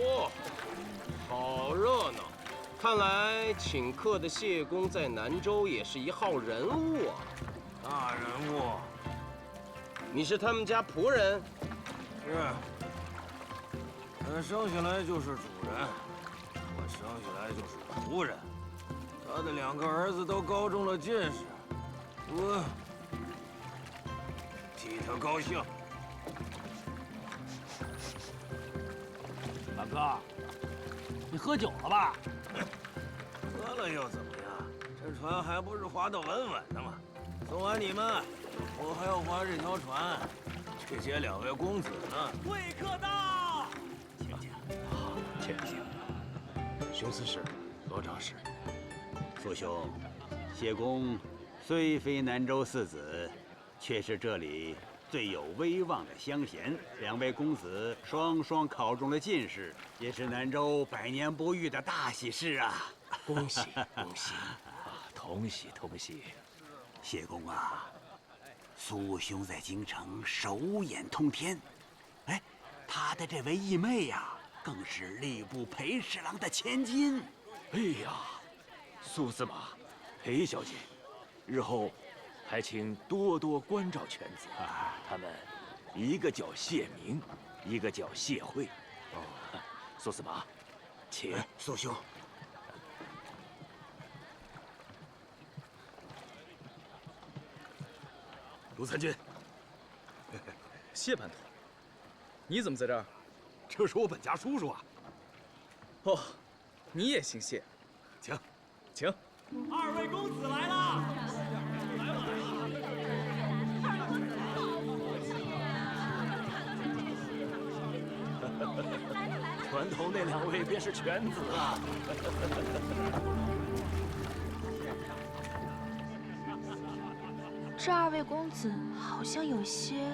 嚯，好热闹！看来请客的谢公在南州也是一号人物啊。大人物。你是他们家仆人？是。他生下来就是主人，我生下来就是仆人。他的2个儿子都高中了进士，我替他高兴。大哥，你喝酒了吧？喝了又怎么样？这船还不是划得稳稳的吗？送完你们，我还要划这条船，去接2位公子呢。贵客到，请。熊司使，罗长史，父兄，谢公虽非南州4子，却是这里最有威望的乡贤。2位公子双双考中了进士，也是南州100年不遇的大喜事啊！恭喜恭喜！同喜同喜。谢公啊，苏兄在京城手眼通天，哎，他的这位义妹呀，更是吏部裴侍郎的千金。哎呀，苏司马，裴小姐，日后还请多多关照犬子。他们一个叫谢明，一个叫谢慧。苏司马，请。苏兄。卢参军，谢班头，你怎么在这儿？这是我本家叔叔啊。哦，你也姓谢，请，请。2位公子来了。船头那2位便是犬子啊。这2位公子好像有些……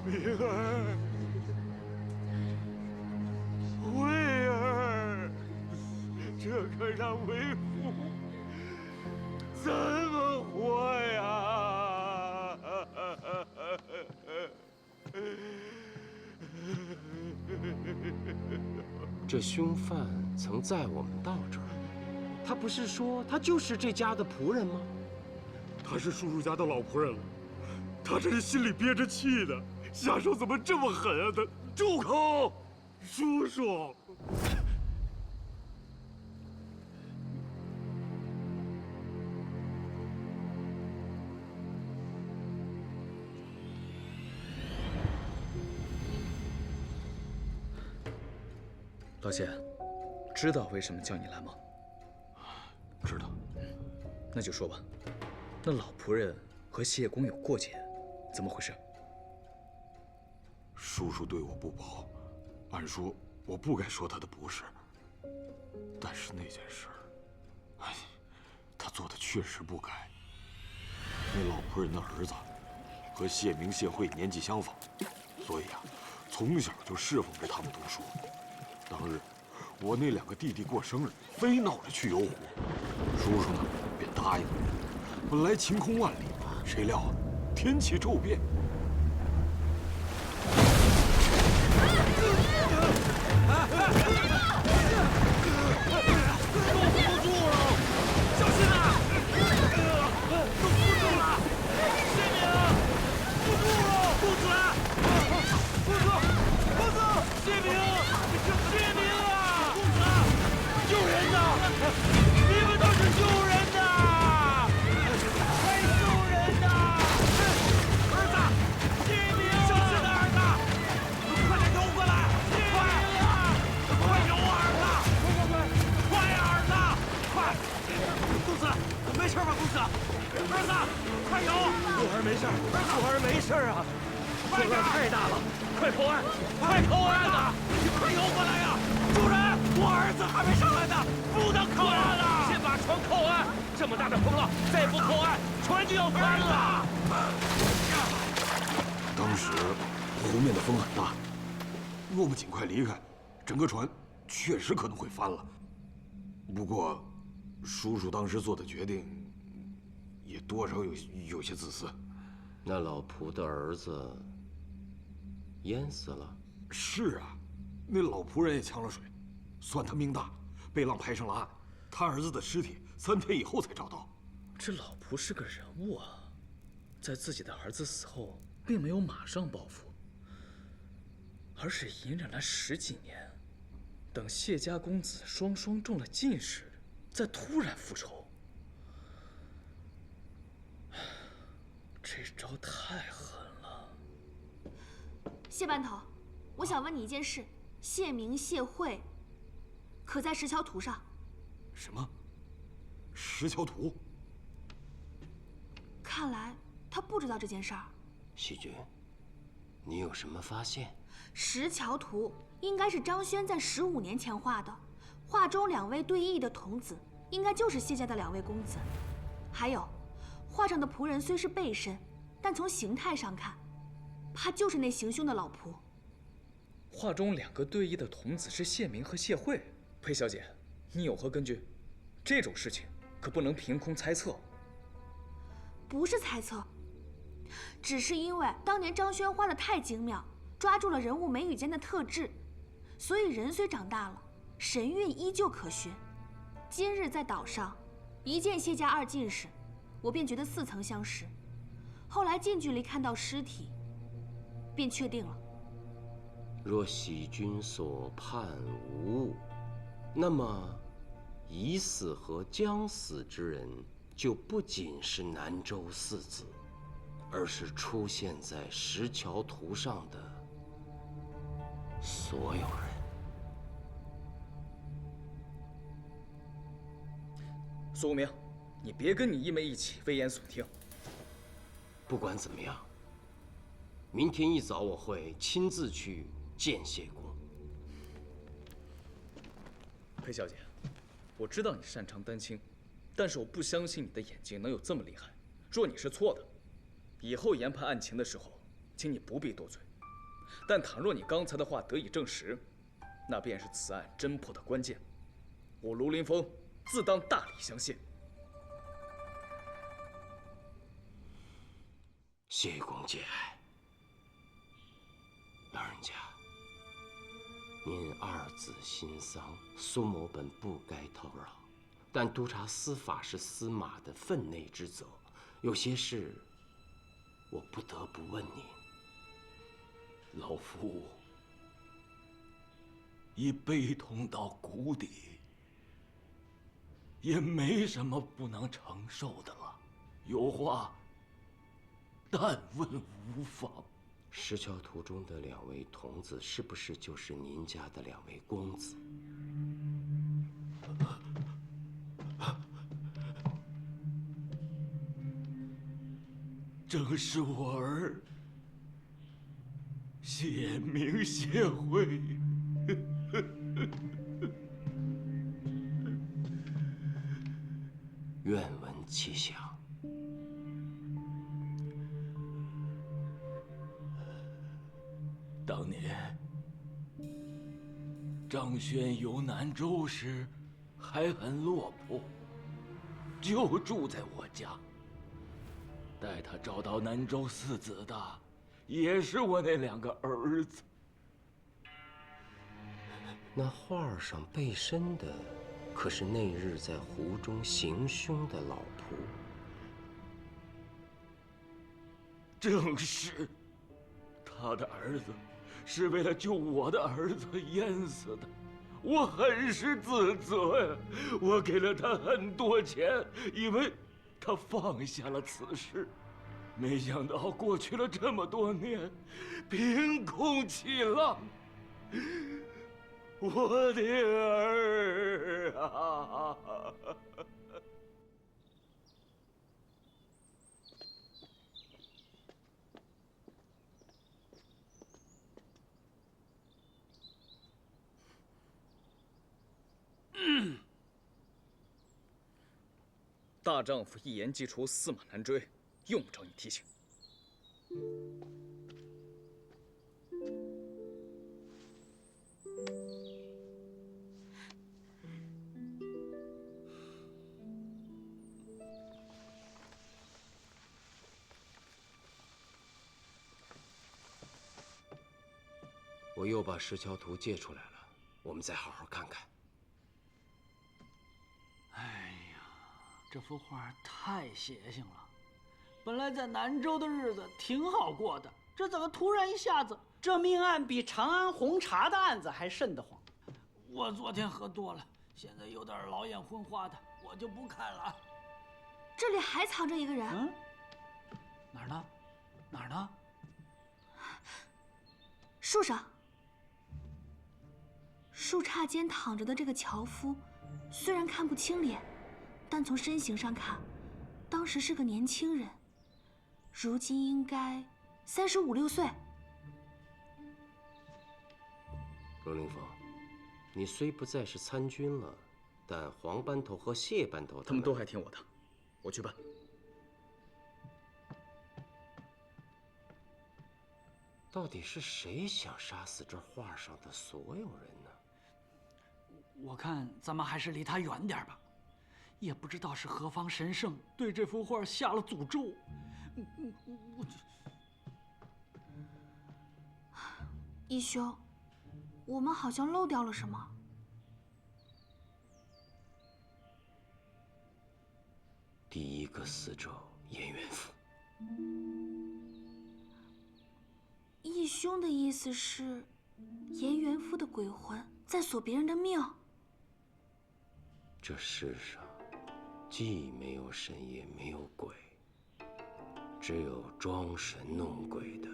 明儿，慧儿，这可让为父怎么活呀？这凶犯曾载我们到这儿，他不是说他就是这家的仆人吗？他是叔叔家的老仆人了，他这是心里憋着气的，下手怎么这么狠啊？他住口！叔叔，老谢，知道为什么叫你来吗？知道。那就说吧，那老仆人和谢公有过节，怎么回事？叔叔对我不薄，按说我不该说他的不是。但是那件事，哎，他做的确实不该。那老仆人的儿子和谢明、谢慧年纪相仿，所以啊，从小就侍奉着他们读书。当日，我那2个弟弟过生日，非闹着去游湖，叔叔呢便答应了。本来晴空万里，谁料啊，天气骤变。住了！小心！你们都是救人的！快救人呐！儿子，谢明，小师的儿子，快点游过来！快游啊，儿子！快呀，儿子！快！公子，没事吧，公子？儿子，快游！我儿没事，我儿没事啊！快点！太大了，快投岸！快投岸呐！你快游过来呀！主人，我儿子还没上来呢，不能靠岸了！先把船靠岸！这么大的风浪，再不靠岸，船就要翻了！当时湖面的风很大，若不尽快离开，整个船确实可能会翻了。不过，叔叔当时做的决定，也多少有些自私。那老仆的儿子淹死了。是啊，那老仆人也呛了水，算他命大，被浪拍上了岸。他儿子的尸体3天以后才找到。这老仆是个人物啊，在自己的儿子死后，并没有马上报复，而是隐忍了10几年，等谢家公子双双中了进士，再突然复仇。这招太狠了。谢班头，我想问你一件事：谢明、谢慧，可在石桥图上？什么？石桥图？看来他不知道这件事儿。细君，你有什么发现？石桥图应该是张轩在15年前画的，画中2位对弈的童子，应该就是谢家的2位公子。还有，画上的仆人虽是背身，但从形态上看，怕就是那行凶的老仆。画中2个对弈的童子是谢明和谢慧。裴小姐，你有何根据？这种事情可不能凭空猜测。不是猜测，只是因为当年张轩画得太精妙，抓住了人物眉宇间的特质，所以人虽长大了，神韵依旧可循。今日在岛上一见谢家2进士，我便觉得似曾相识。后来近距离看到尸体，便确定了。若喜君所判无误，那么已死和将死之人，就不仅是南州4子，而是出现在石桥图上的所有人。苏无名，你别跟你义妹一起危言耸听。不管怎么样，明天一早我会亲自去见谢公。裴小姐，我知道你擅长丹青，但是我不相信你的眼睛能有这么厉害。若你是错的，以后研判案情的时候，请你不必多嘴。但倘若你刚才的话得以证实，那便是此案侦破的关键。我卢林峰自当大礼相谢。谢公节哀，老人家，您2子新丧，苏某本不该叨扰，但督察司法是司马的分内之责，有些事我不得不问您。老夫已悲痛到谷底，也没什么不能承受的了。有话但问无妨。石桥图中的2位童子，是不是就是您家的2位公子？正是我儿谢明、谢慧。愿闻其详。当年张轩游南州时，还很落魄，就住在我家。带他找到南州4子的，也是我那2个儿子。那画上背身的，可是那日在湖中行凶的老仆。正是，他的儿子是为了救我的儿子淹死的，我很是自责呀。我给了他很多钱，以为他放下了此事，没想到过去了这么多年，凭空起浪。我的儿啊！大丈夫一言既出，驷马难追，用不着你提醒。我又把石桥图借出来了，我们再好好看看。哎呀，这幅画太邪性了！本来在南州的日子挺好过的，这怎么突然一下子？这命案比长安红茶的案子还瘆得慌。我昨天喝多了，现在有点老眼昏花的，我就不看了。这里还藏着一个人。嗯？哪儿呢？哪儿呢？树上。树杈间躺着的这个樵夫，虽然看不清脸，但从身形上看，当时是个年轻人，如今应该35、6岁。罗凌风，你虽不再是参军了，但黄班头和谢班头他们都还听我的，我去办。到底是谁想杀死这画上的所有人呢？我看咱们还是离他远点吧，也不知道是何方神圣对这幅画下了诅咒。义兄，我们好像漏掉了什么。第一个死者颜元福。义兄的意思是，颜元夫的鬼魂在索别人的命。这世上既没有神也没有鬼，只有装神弄鬼的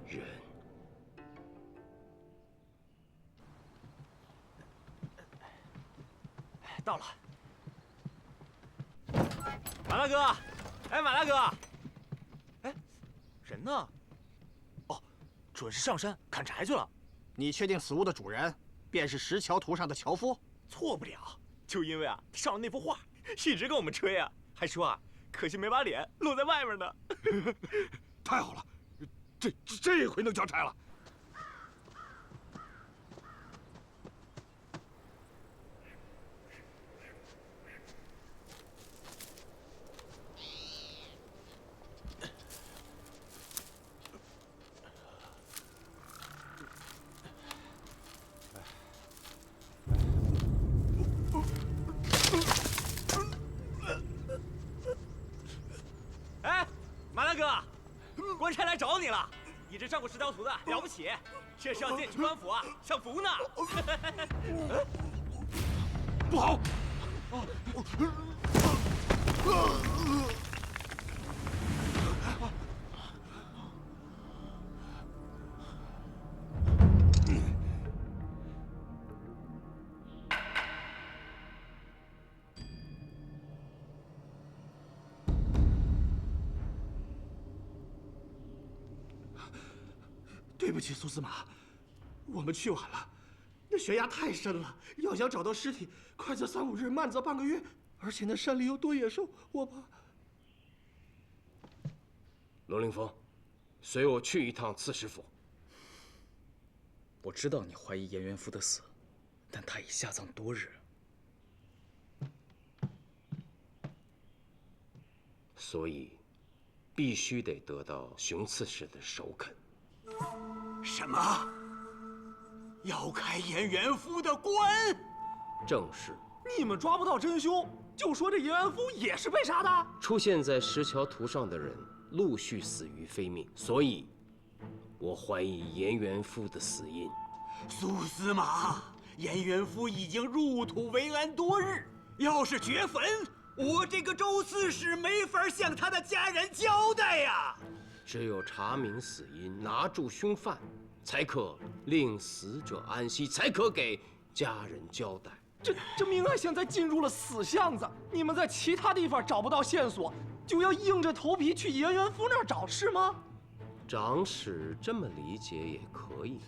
人。到了，马大哥，哎，马大哥，哎，人呢？哦，准是上山砍柴去了。你确定死物的主人便是石桥图上的樵夫？错不了，就因为啊，他上了那幅画，一直跟我们吹啊，还说啊，可惜没把脸露在外面呢。太好了，这回能交差了。官差来找你了，你这上过石条图的了不起，这是要进去官府啊享福呢。不好！对不起，苏司马，我们去晚了。那悬崖太深了，要想找到尸体，快则3、5日，慢则半个月。而且那山里又多野兽，我怕。罗凌风，随我去一趟刺史府。我知道你怀疑颜元福的死，但他已下葬多日，所以必须得得到熊刺史的首肯。什么？要开颜元夫的棺？正是。你们抓不到真凶，就说这颜元夫也是被杀的？出现在石桥图上的人陆续死于非命，所以，我怀疑颜元夫的死因。苏司马，颜元福已经入土为安多日，要是掘坟，我这个周刺史没法向他的家人交代呀。只有查明死因，拿住凶犯，才可令死者安息，才可给家人交代。这命案现在进入了死巷子，你们在其他地方找不到线索，就要硬着头皮去颜元福那儿找，是吗？长史这么理解也可以。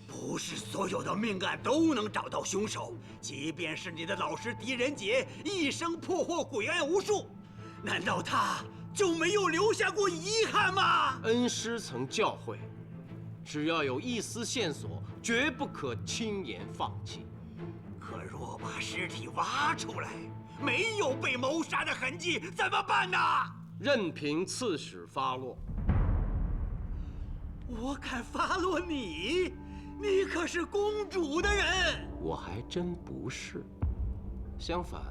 不是所有的命案都能找到凶手，即便是你的老师狄仁杰一生破获诡案无数，难道他就没有留下过遗憾吗？恩师曾教诲，只要有一丝线索，绝不可轻言放弃。可若把尸体挖出来，没有被谋杀的痕迹，怎么办呢？任凭刺史发落。我敢发落你？你可是公主的人。我还真不是。相反，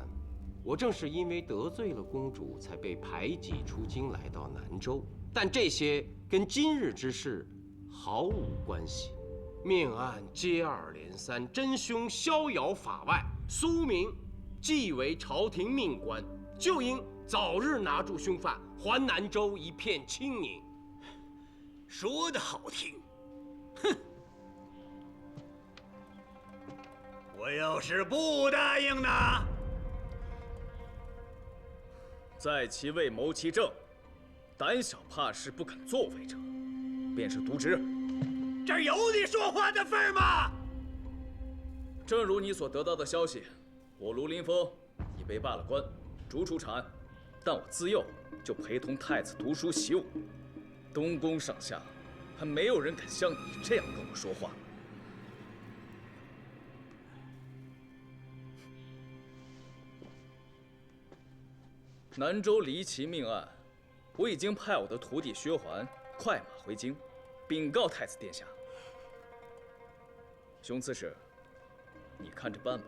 我正是因为得罪了公主，才被排挤出京，来到南州。但这些跟今日之事毫无关系。命案接二连三，真凶逍遥法外。苏明既为朝廷命官，就应早日拿住凶犯，还南州一片清宁。说得好听，哼！我要是不答应呢？在其位谋其政，胆小怕事不敢作为者，便是渎职。这儿有你说话的份儿吗？正如你所得到的消息，我卢林峰已被罢了官，逐出长安，但我自幼就陪同太子读书习武，东宫上下还没有人敢像你这样跟我说话。南州离奇命案，我已经派我的徒弟薛环快马回京，禀告太子殿下。熊刺史，你看着办吧。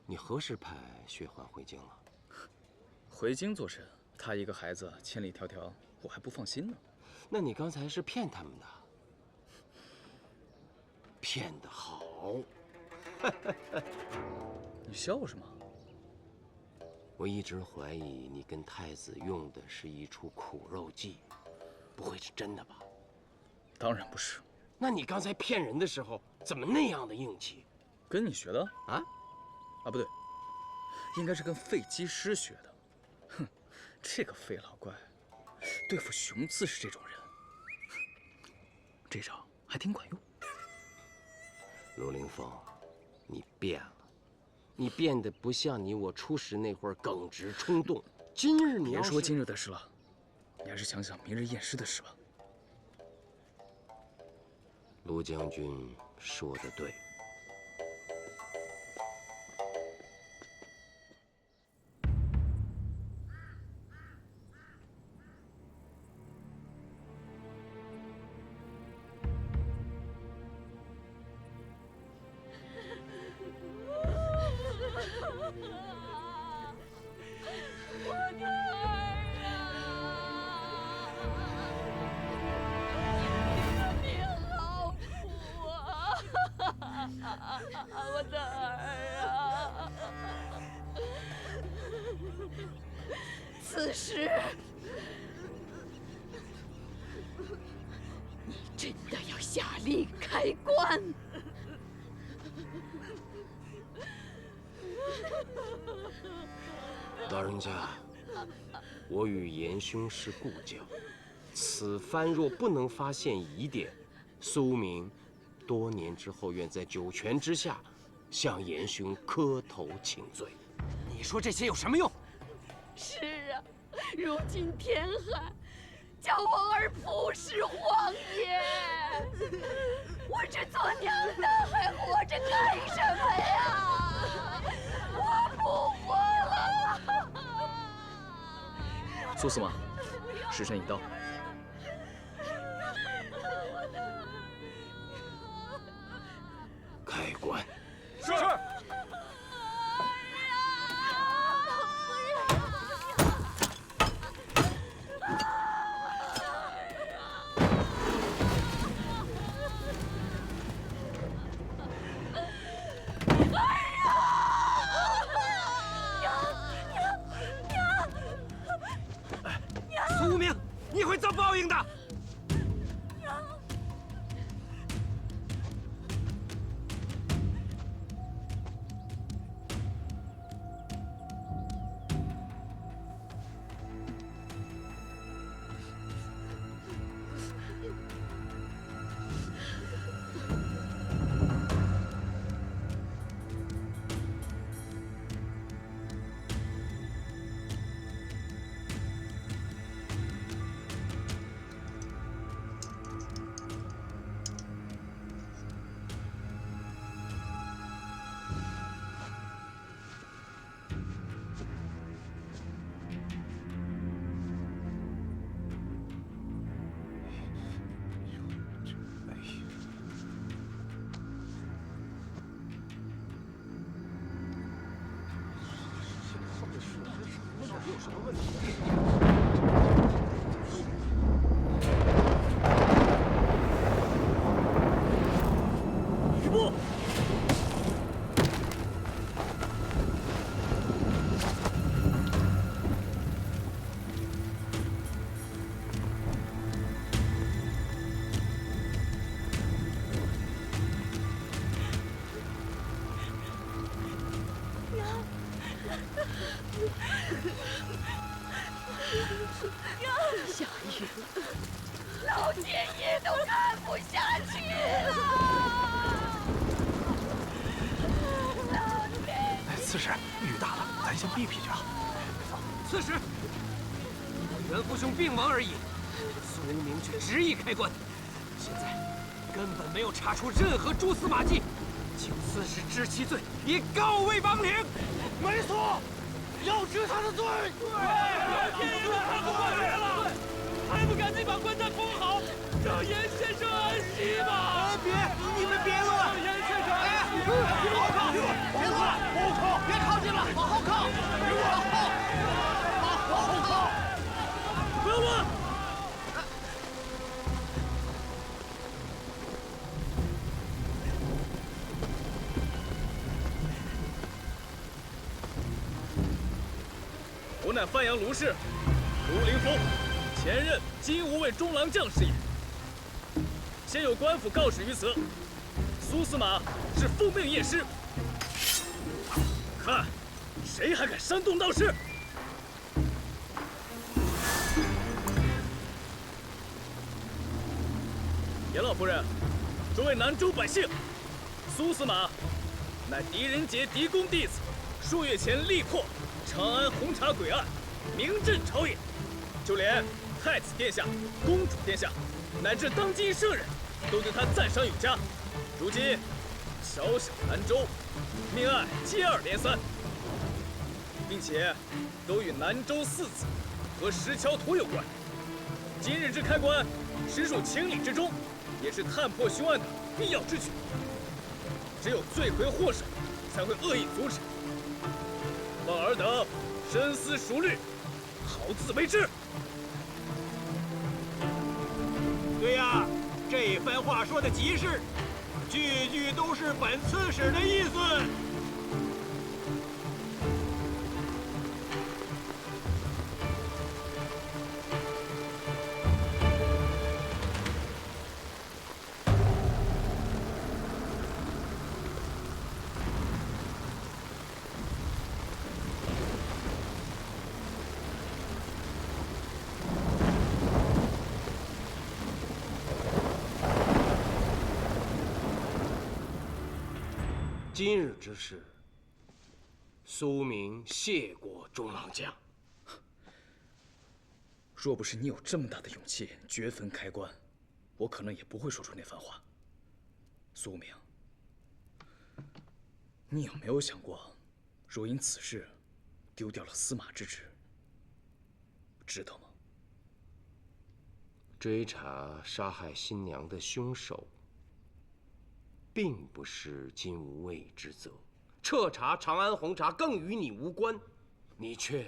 你何时派薛环回京了？回京做甚？他一个孩子千里迢迢，我还不放心呢。那你刚才是骗他们的。骗得好！你笑什么？我一直怀疑你跟太子用的是一出苦肉计，不会是真的吧？当然不是。那你刚才骗人的时候怎么那样的硬气？跟你学的啊？啊，不对，应该是跟废机师学的。哼，这个废老怪，对付熊刺史这种人，这招还挺管用。卢凌风，你变了，你变得不像你我初时那会儿耿直冲动。今日你别说今日的事了，你还是想想明日验尸的事吧。卢将军说得对。我的儿啊！此时，你真的要下令开棺？老人家，我与严兄是故交，此番若不能发现疑点，苏明多年之后愿在九泉之下向严兄磕头请罪。你说这些有什么用？是啊，如今天寒，叫我儿曝尸荒野，我这做娘的还活着干什么呀？我不活了！苏司马，时辰已到。开棺。是。夫人，你会遭报应的。吕布，小玉，老天爷都看不下去了。老天爷，刺史，雨大了，咱先避避去啊。刺史，袁父兄病亡而已，苏明却执意开棺，现在根本没有查出任何蛛丝马迹，请刺史治其罪，以告慰亡灵。没错，要治他的罪。对，天爷都看不过来了，还不赶紧把棺材封好，让严先生安息吧！别，你们别乱，让严先生安息。好靠，别乱，好靠，别靠近了，好好靠，好好靠，不要乱。吾乃范阳卢氏卢凌风，前任金吾卫中郎将是也。现有官府告示于此，苏司马是奉命验尸。看，谁还敢煽动闹事？严老夫人，诸位南州百姓，苏司马乃狄仁杰狄公弟子，数月前力扩长安红茶鬼案，名震朝野，就连太子殿下、公主殿下，乃至当今圣人，都对他赞赏有加。如今小小南州，命案接二连三，并且都与南州四子和石桥图有关。今日之开棺，实属情理之中，也是探破凶案的必要之举。只有罪魁祸首，才会恶意阻止。望尔等深思熟虑，好自为之。对呀，这番话说的极是，句句都是本刺史的意思。今日之事，苏明谢过中郎将。若不是你有这么大的勇气掘坟开棺，我可能也不会说出那番话。苏明，你有没有想过，若因此事丢掉了司马之职，值得吗？追查杀害新娘的凶手，并不是金无畏之责；彻查长安红茶更与你无关，你却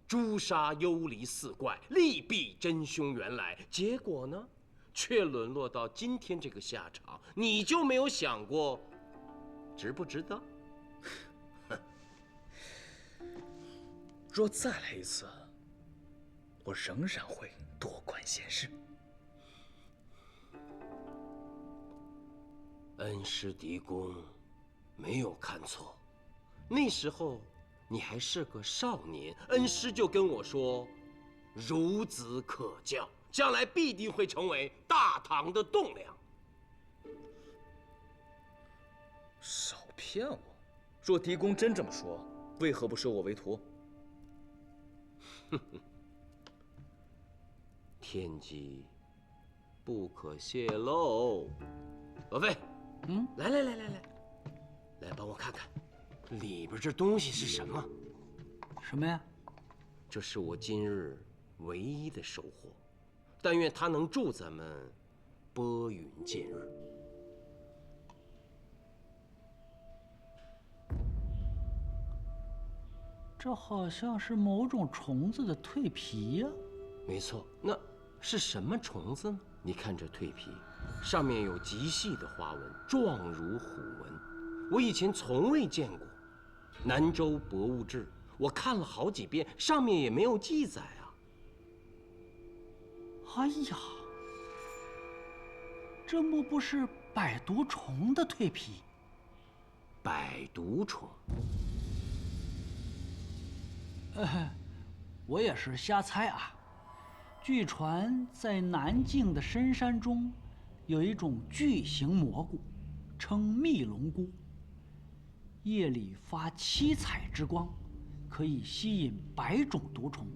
诛杀幽离四怪，力避真凶原来，结果呢，却沦落到今天这个下场。你就没有想过，值不值得？若再来一次，我仍然会多管闲事。恩师狄公没有看错，那时候你还是个少年，恩师就跟我说：“孺子可教，将来必定会成为大唐的栋梁。”少骗我！若狄公真这么说，为何不收我为徒？天机不可泄露。罗非，来帮我看看，里边这东西是什么？什么呀？这是我今日唯一的收获，但愿它能助咱们拨云见日。这好像是某种虫子的蜕皮呀。没错，那是什么虫子呢？你看这蜕皮，上面有极细的花纹，状如虎纹。我以前从未见过。南州博物志我看了好几遍，上面也没有记载啊。哎呀，这莫不是百毒虫的蜕皮？百毒虫？我也是瞎猜啊。据传，在南境的深山中，有一种巨型蘑菇，称密龙菇。夜里发七彩之光，可以吸引100种毒虫。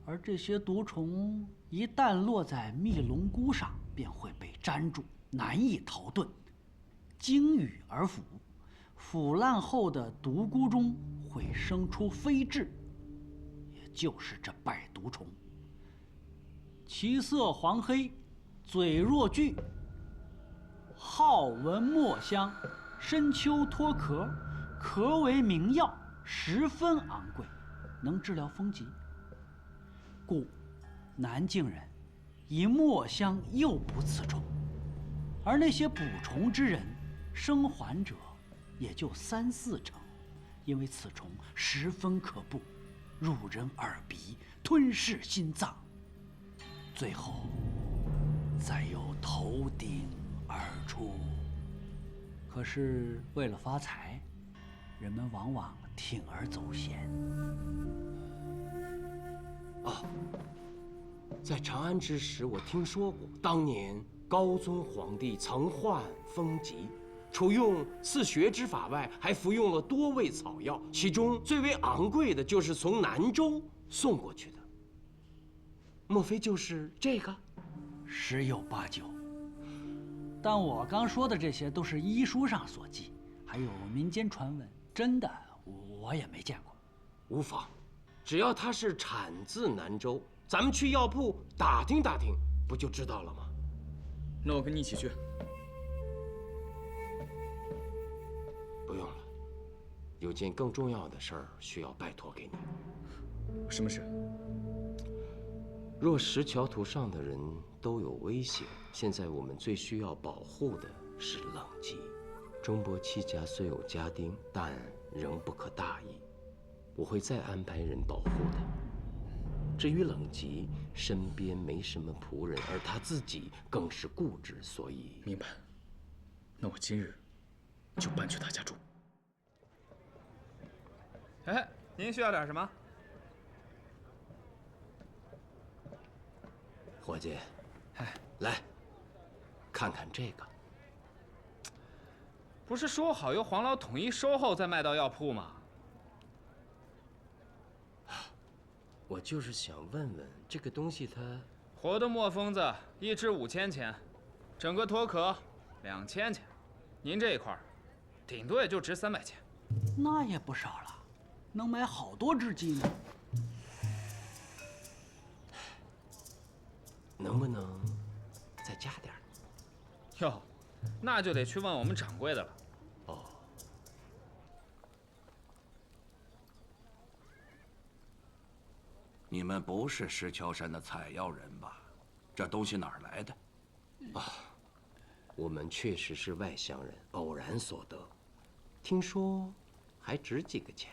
而这些毒虫一旦落在密龙菇上，便会被粘住，难以逃遁，经羽而腐。腐烂后的毒菇中会生出飞蛉，也就是这百毒虫。其色黄黑，嘴若锯，好闻墨香，深秋脱壳，壳为名药，十分昂贵，能治疗风疾。故南境人以墨香诱捕此虫，而那些捕虫之人，生还者也就3、4成，因为此虫十分可怖，入人耳鼻，吞噬心脏，最后再由头顶而出。可是为了发财，人们往往铤而走险。哦，在长安之时，我听说过，当年高宗皇帝曾患风疾，除用刺血之法外，还服用了多味草药，其中最为昂贵的就是从南州送过去的。莫非就是这个？十有八九。但我刚说的这些都是医书上所记，还有民间传闻，真的我也没见过。无妨，只要它是产自南州，咱们去药铺打听打听，不就知道了吗？那我跟你一起去。不用了，有件更重要的事儿需要拜托给你。什么事？若石桥图上的人都有危险，现在我们最需要保护的是冷极。钟伯戚家虽有家丁，但仍不可大意，我会再安排人保护他。至于冷极，身边没什么仆人，而他自己更是固执，所以……明白。那我今日就搬去他家住。哎，您需要点什么？伙计，来，看看这个。不是说好由黄老统一收后再卖到药铺吗？我就是想问问，这个东西它……活的墨疯子1只5000钱，整个脱壳2000钱，您这一块顶多也就值300钱。那也不少了，能买好多只鸡呢。能不能再加点？哟，那就得去问我们掌柜的了。哦，你们不是石桥山的采药人吧？这东西哪儿来的？啊，我们确实是外乡人，偶然所得。听说还值几个钱。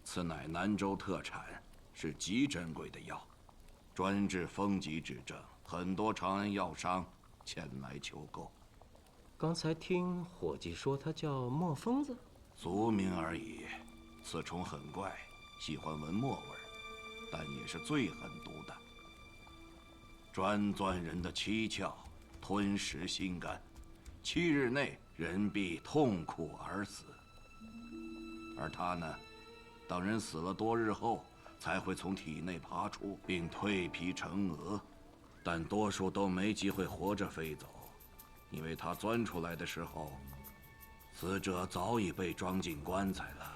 此乃南州特产，是极珍贵的药，专治风疾之症，很多长安药商前来求购。刚才听伙计说它叫墨疯子，俗名而已。此虫很怪，喜欢闻墨味儿，但也是最狠毒的，专钻人的七窍，吞食心肝，7日内人必痛苦而死。而它呢，当人死了多日后，才会从体内爬出，并蜕皮成蛾，但多数都没机会活着飞走，因为它钻出来的时候，死者早已被装进棺材了。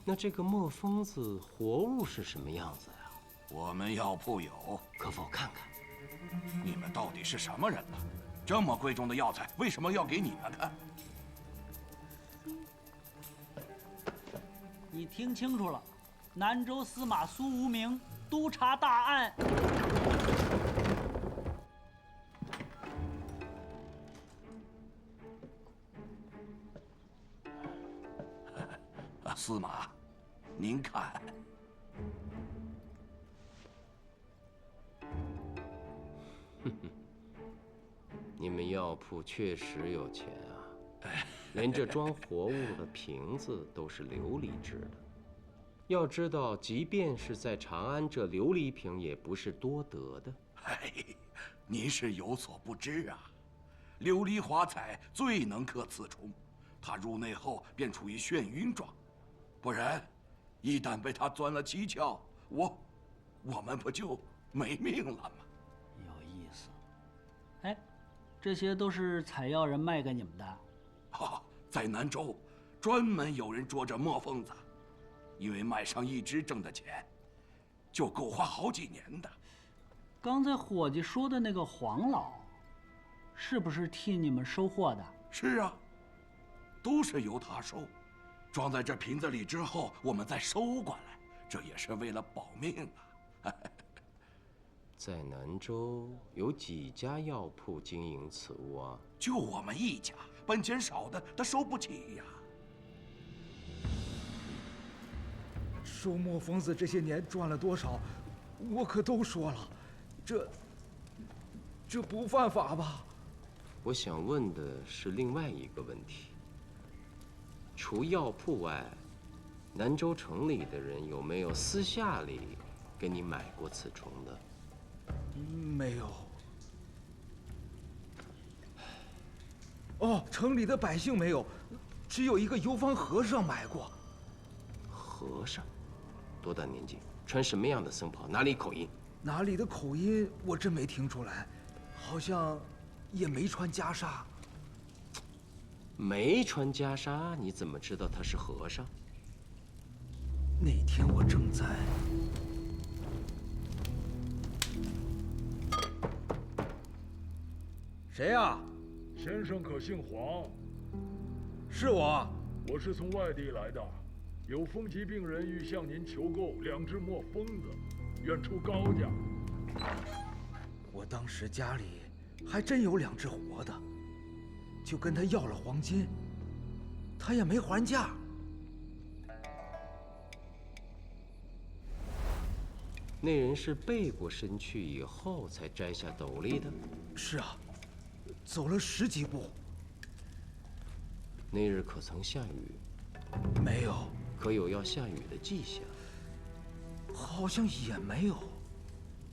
那这个墨疯子活物是什么样子呀？我们药铺有，可否看看？你们到底是什么人呢？这么贵重的药材，为什么要给你们看？你听清楚了，南州司马苏无名督察大案。司马，您看。你们药铺确实有钱啊，连这装活物的瓶子都是琉璃制的。要知道，即便是在长安，这琉璃瓶也不是多得的。您是有所不知啊，琉璃华彩最能克刺虫，它入内后便处于眩晕状，不然，一旦被它钻了七窍，我们不就没命了吗？有意思。哎，这些都是采药人卖给你们的？在南州，专门有人捉着墨疯子，因为卖上一只挣的钱，就够花好几年的。刚才伙计说的那个黄老，是不是替你们收货的？是啊，都是由他收，装在这瓶子里之后，我们再收过来，这也是为了保命啊。在南州有几家药铺经营此物啊？就我们一家，本钱少的他收不起呀。收墨疯子这些年赚了多少，我可都说了，这不犯法吧？我想问的是另外一个问题：除药铺外，南州城里的人有没有私下里给你买过此虫的？没有。哦，城里的百姓没有，只有一个游方和尚买过。和尚，多大年纪？穿什么样的僧袍？哪里口音？哪里的口音我真没听出来，好像也没穿袈裟。没穿袈裟，你怎么知道他是和尚？那天我正在……谁呀？先生可姓黄？是我。我是从外地来的，有风疾病人欲向您求购2只墨疯子，愿出高价。我当时家里还真有2只活的，就跟他要了黄金，他也没还价。那人是背过身去以后才摘下斗笠的？是啊，走了10几步。那日可曾下雨？没有。可有要下雨的迹象？好像也没有。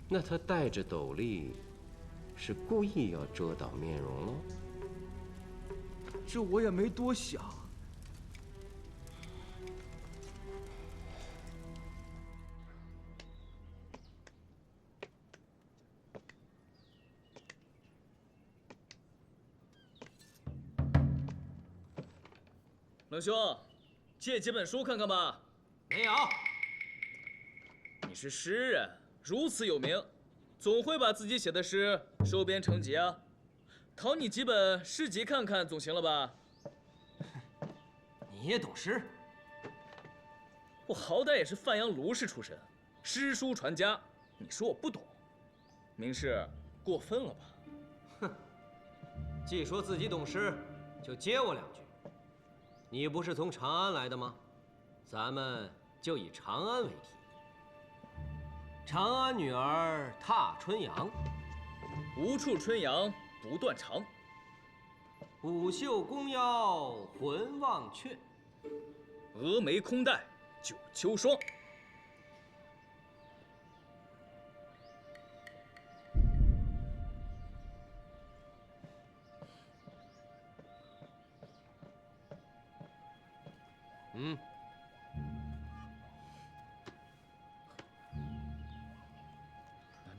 那他戴着斗笠，是故意要遮挡面容喽？这我也没多想。冷兄，借几本书看看吧。没有。你是诗人，如此有名，总会把自己写的诗收编成集啊。讨你几本诗集看看，总行了吧？你也懂诗？我好歹也是范阳卢氏出身，诗书传家。你说我不懂，明世过分了吧？哼，既说自己懂诗，就接我两句。你不是从长安来的吗？咱们就以长安为题。长安女儿踏春阳，无处春阳不断肠。舞袖弓腰魂忘却，峨眉空戴九秋霜。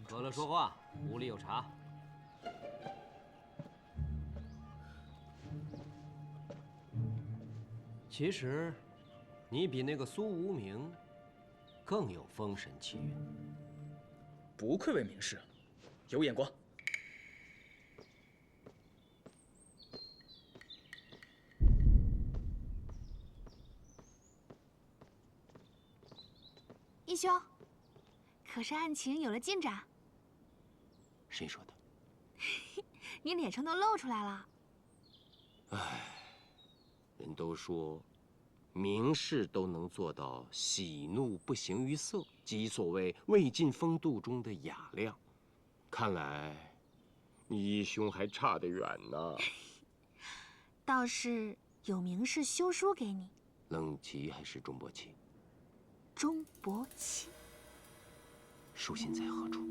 喝了说话，屋里有茶。其实，你比那个苏无名更有封神气韵。不愧为名士，有眼光。义兄，可是案情有了进展？谁说的？你脸上都露出来了。唉，人都说，名士都能做到喜怒不形于色，即所谓魏晋风度中的雅量。看来，你义兄还差得远呢。倒是有名士修书给你。冷琪还是钟伯奇？钟伯奇。书信在何处？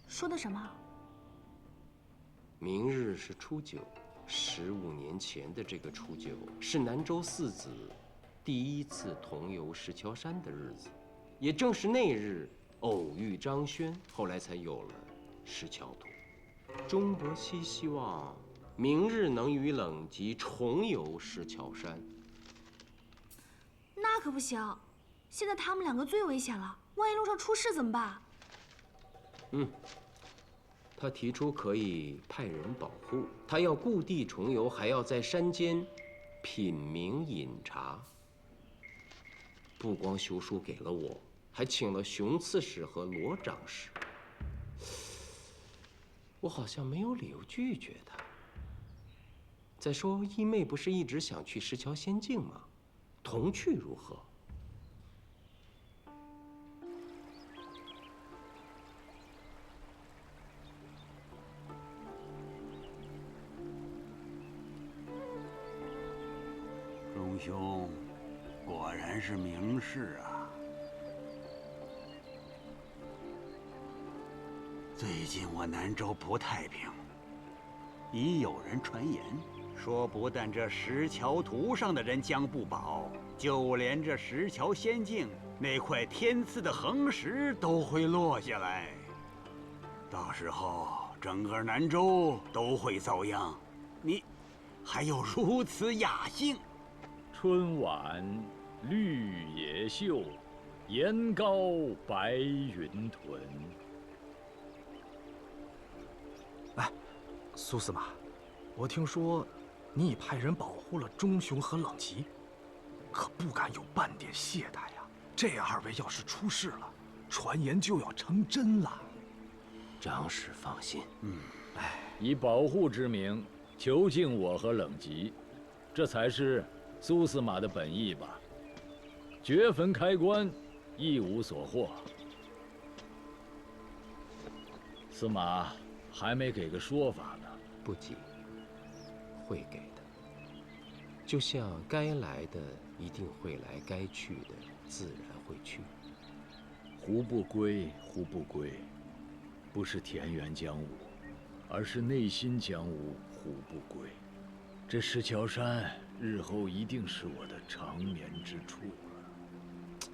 说的什么？明日是初九，15年前的这个初九是南州四子第一次同游石桥山的日子，也正是那日偶遇张轩，后来才有了石桥图。钟伯期希望明日能与冷吉重游石桥山。那可不行，现在他们两个最危险了，万一路上出事怎么办？他提出可以派人保护，他要故地重游，还要在山间品茗饮茶。不光修书给了我，还请了熊刺史和罗长史。我好像没有理由拒绝他。再说，义妹不是一直想去石桥仙境吗？同去如何？钟兄，果然是名士啊！最近我南州不太平，已有人传言说，不但这石桥图上的人将不保，就连这石桥仙境那块天赐的横石都会落下来。到时候整个南州都会遭殃。你还有如此雅兴？春晚绿野秀，岩高白云屯。哎，苏司马，我听说你已派人保护了钟雄和冷吉，可不敢有半点懈怠呀。这二位要是出事了，传言就要成真了。长史放心，以保护之名囚禁我和冷吉，这才是苏司马的本意吧？掘坟开棺，一无所获。司马还没给个说法呢。不急，会给的。就像该来的一定会来，该去的自然会去。胡不归，胡不归，不是田园将武，而是内心将武，胡不归。这石桥山日后一定是我的长眠之处了。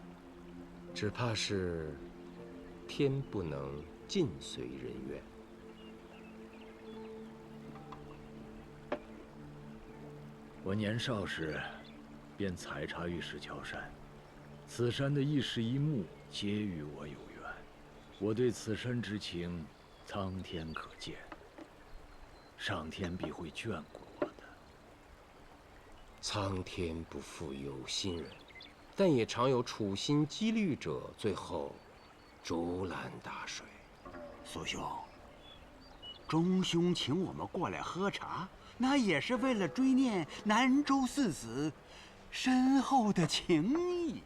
只怕是天不能尽随人愿。我年少时便采茶于石桥山，此山的一石一木皆与我有缘。我对此山之情，苍天可见。上天必会眷顾我的。苍天不负有心人，但也常有处心积虑者，最后竹篮打水。苏兄，钟兄请我们过来喝茶，那也是为了追念南州四子深厚的情谊。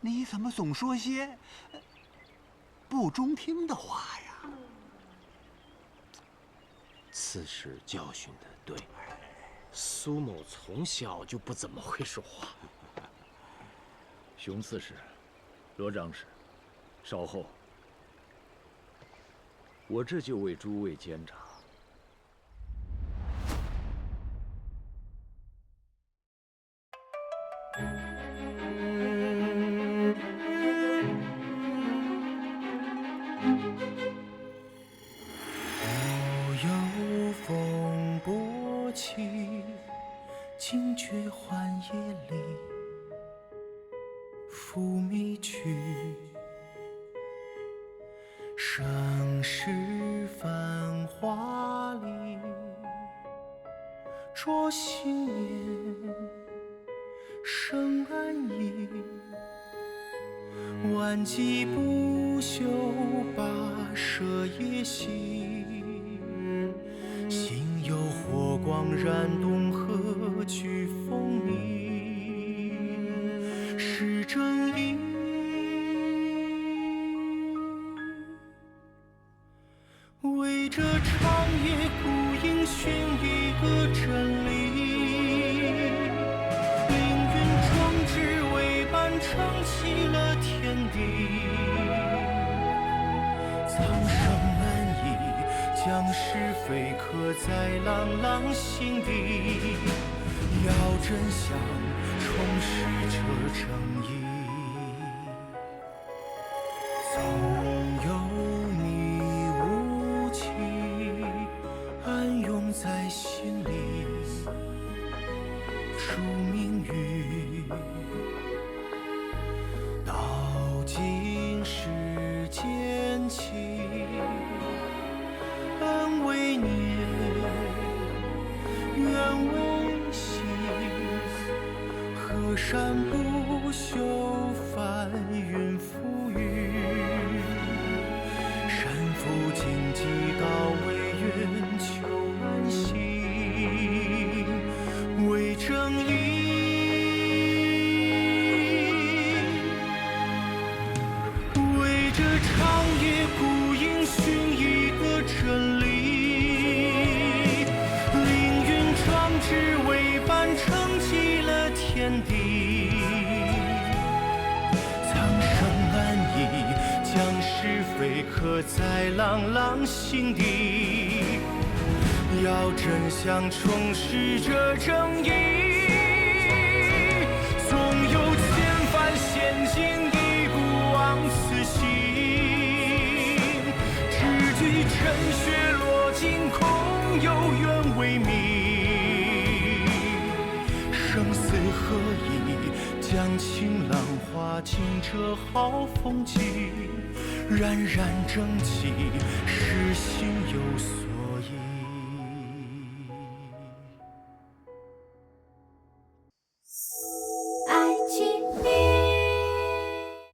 你怎么总说些不中听的话呀？刺史教训的对，苏某从小就不怎么会说话。熊刺史，罗长史，稍后，我这就为诸位监察。惊觉幻夜里，浮迷去，盛世繁华里，着新年生安逸，万计不休，跋涉夜行。心有火光燃东河，去风靡是正义。为这长夜孤影寻一个真理，凌云壮志为伴撑起了天地。苍生难移，将是非刻在朗朗心底，要真相重拾这正义。总有你无情暗涌在心里，数命运道尽世间情，恩为念，怨为心，河山不休，翻云覆雨，山伏荆棘，高为远，求安心，为正义。为这长夜孤影寻一个真理，凌云壮志为伴撑起了天地。苍生安逸，将是非刻在朗朗心底，要真相重拾这正义。总有千帆险境，一不枉此行，只惧尘血落尽，空有缘为命。生死何意，将情浪化尽这好风景，冉冉正气，诗心有素。